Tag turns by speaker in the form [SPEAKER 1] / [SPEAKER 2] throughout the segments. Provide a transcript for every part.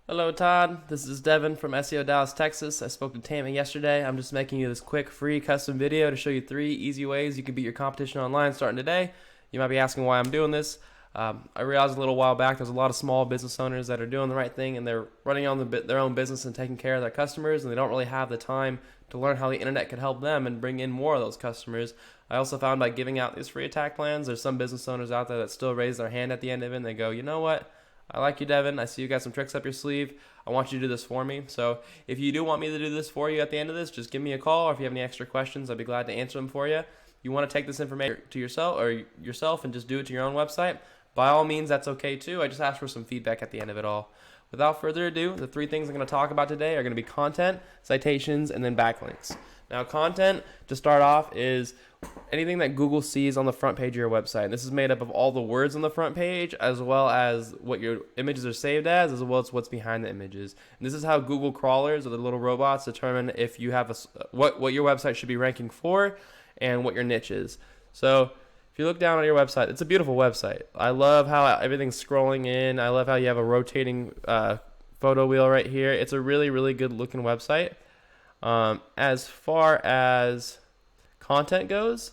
[SPEAKER 1] Hello, Todd. This is Devin from SEO Dallas, Texas. I spoke to Tammy yesterday. I'm just making you this quick, free custom video to show you 3 easy ways you can beat your competition online starting today. You might be asking why I'm doing this. I realized a little while back there's a lot of small business owners that are doing the right thing and they're running on their own business and taking care of their customers, and they don't really have the time to learn how the internet could help them and bring in more of those customers. I also found by giving out these free attack plans, there's some business owners out there that still raise their hand at the end of it and they go, you know what? I like you, Devin. I see you got some tricks up your sleeve. I want you to do this for me. So if you do want me to do this for you at the end of this, just give me a call, or if you have any extra questions, I'd be glad to answer them for you. You want to take this information to yourself and just do it to your own website, by all means, that's okay too. I just ask for some feedback at the end of it all. Without further ado, the 3 things I'm going to talk about today are going to be content, citations, and then backlinks. Now, content, to start off, is anything that Google sees on the front page of your website. And this is made up of all the words on the front page, as well as what your images are saved as well as what's behind the images. And this is how Google crawlers, or the little robots, determine if you have what your website should be ranking for and what your niche is. So if you look down on your website, it's a beautiful website. I love how everything's scrolling in. I love how you have a rotating photo wheel right here. It's a really, really good looking website. As far as content goes,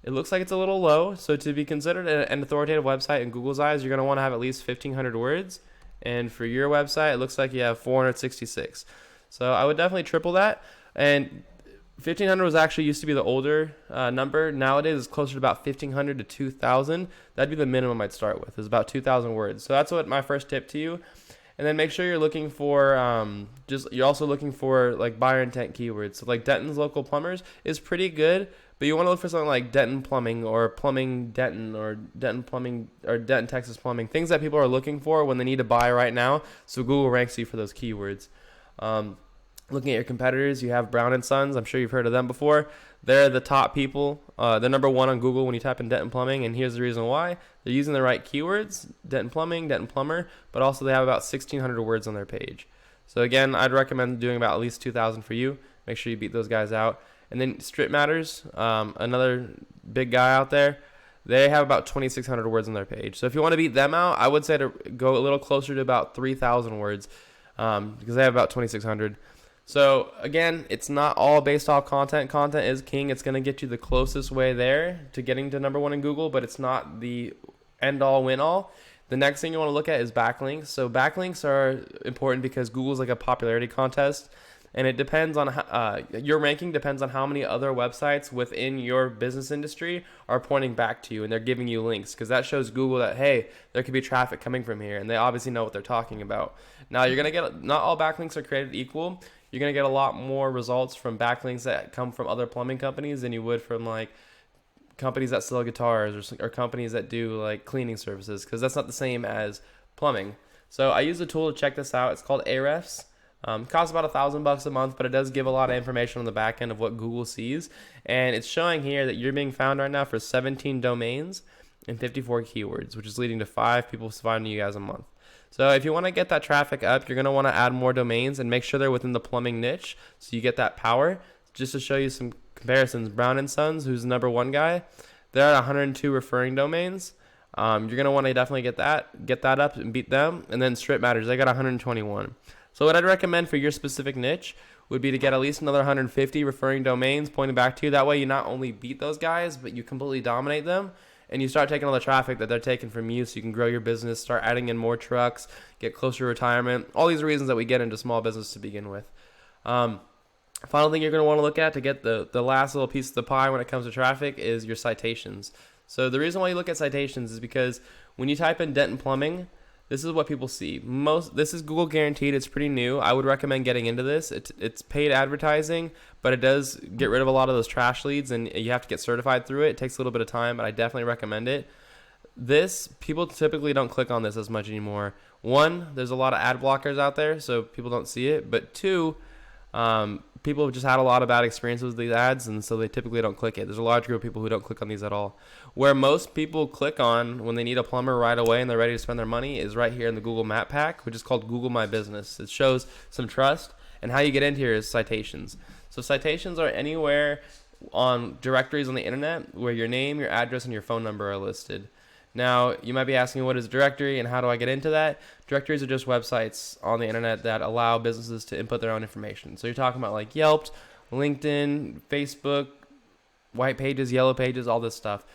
[SPEAKER 1] it looks like it's a little low. So to be considered an authoritative website in Google's eyes, you're going to want to have at least 1,500 words. And for your website, it looks like you have 466. So I would definitely triple that. And 1,500 was actually used to be the older number. Nowadays, it's closer to about 1,500 to 2,000. That'd be the minimum I'd start with, is about 2,000 words. So that's what my first tip to you. And then make sure you're looking for you're also looking for like buyer intent keywords. So like Denton's local plumbers is pretty good, but you want to look for something like Denton plumbing, or plumbing Denton, or Denton plumbing, or Denton Texas plumbing, things that people are looking for when they need to buy right now. So Google ranks you for those keywords. Looking at your competitors, you have Brown and Sons. I'm sure you've heard of them before. They're the top people. They're number 1 on Google when you type in Denton Plumbing, and here's the reason why. They're using the right keywords, Denton Plumbing, Denton Plumber, but also they have about 1,600 words on their page. So again, I'd recommend doing about at least 2,000 for you. Make sure you beat those guys out. And then Strip Matters, another big guy out there. They have about 2,600 words on their page. So if you want to beat them out, I would say to go a little closer to about 3,000 words, because they have about 2,600. So again, it's not all based off content. Content is king. It's going to get you the closest way there to getting to number 1 in Google, but it's not the end all win all. The next thing you want to look at is backlinks. So backlinks are important because Google's like a popularity contest, and it depends on your ranking depends on how many other websites within your business industry are pointing back to you, and they're giving you links, because that shows Google that, hey, there could be traffic coming from here, and they obviously know what they're talking about. Now, you're going to get, not all backlinks are created equal. You're going to get a lot more results from backlinks that come from other plumbing companies than you would from like companies that sell guitars, or companies that do like cleaning services, because that's not the same as plumbing. So I use a tool to check this out. It's called Ahrefs. It costs about $1,000 a month, but it does give a lot of information on the back end of what Google sees. And it's showing here that you're being found right now for 17 domains and 54 keywords, which is leading to 5 people finding you guys a month. So if you want to get that traffic up, you're going to want to add more domains and make sure they're within the plumbing niche, so you get that power. Just to show you some comparisons, Brown and Sons, who's the number 1 guy, they're at 102 referring domains. You're going to want to definitely get that up and beat them. And then Strip Matters, they got 121. So what I'd recommend for your specific niche would be to get at least another 150 referring domains pointing back to you. That way you not only beat those guys, but you completely dominate them. And you start taking all the traffic that they're taking from you, so you can grow your business, start adding in more trucks, get closer to retirement. All these reasons that we get into small business to begin with. Final thing you're going to want to look at to get the last little piece of the pie when it comes to traffic is your citations. So the reason why you look at citations is because when you type in Denton Plumbing, this is what people see. This is Google guaranteed. It's pretty new. I would recommend getting into this. It's paid advertising, but it does get rid of a lot of those trash leads, and you have to get certified through it. It takes a little bit of time, but I definitely recommend it. People typically don't click on this as much anymore. 1, there's a lot of ad blockers out there, so people don't see it. But 2, people have just had a lot of bad experiences with these ads, and so they typically don't click it. There's a large group of people who don't click on these at all. Where most people click on when they need a plumber right away and they're ready to spend their money is right here in the Google Map Pack, which is called Google My Business. It shows some trust, and how you get into here is citations. So citations are anywhere on directories on the internet where your name, your address, and your phone number are listed. Now, you might be asking, what is a directory and how do I get into that? Directories are just websites on the internet that allow businesses to input their own information. So you're talking about like Yelp, LinkedIn, Facebook, white pages, yellow pages, all this stuff.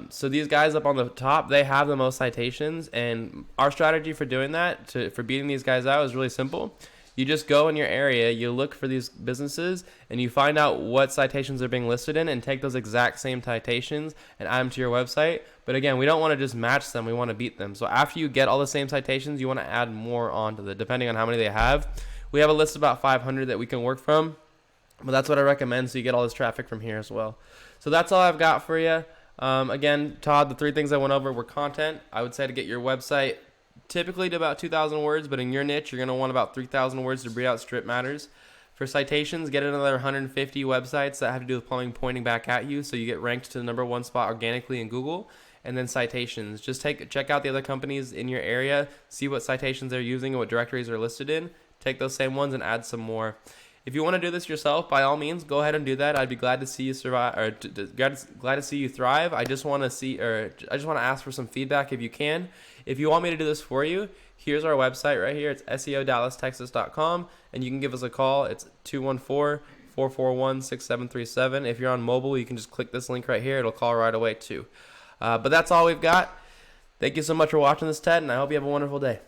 [SPEAKER 1] So these guys up on the top, they have the most citations, and our strategy for doing that, for beating these guys out, is really simple. You just go in your area, you look for these businesses, and you find out what citations are being listed in and take those exact same citations and add them to your website. But again, we don't want to just match them, we want to beat them. So after you get all the same citations, you want to add more onto it, depending on how many they have. We have a list of about 500 that we can work from, but that's what I recommend, so you get all this traffic from here as well. So that's all I've got for you. Again, Todd, the 3 things I went over were content. I would say to get your website typically to about 2,000 words, but in your niche, you're going to want about 3,000 words to breed out strip matters. For citations, get another 150 websites that have to do with plumbing pointing back at you, so you get ranked to the #1 spot organically in Google. And then citations. Just check out the other companies in your area, see what citations they're using and what directories are listed in. Take those same ones and add some more. If you want to do this yourself, by all means, go ahead and do that. I'd be glad to see you survive, or glad to see you thrive. I just want to ask for some feedback if you can. If you want me to do this for you, here's our website right here. It's SEODallasTexas.com, and you can give us a call. It's 214-441-6737. If you're on mobile, you can just click this link right here. It'll call right away too. But that's all we've got. Thank you so much for watching this, Ted, and I hope you have a wonderful day.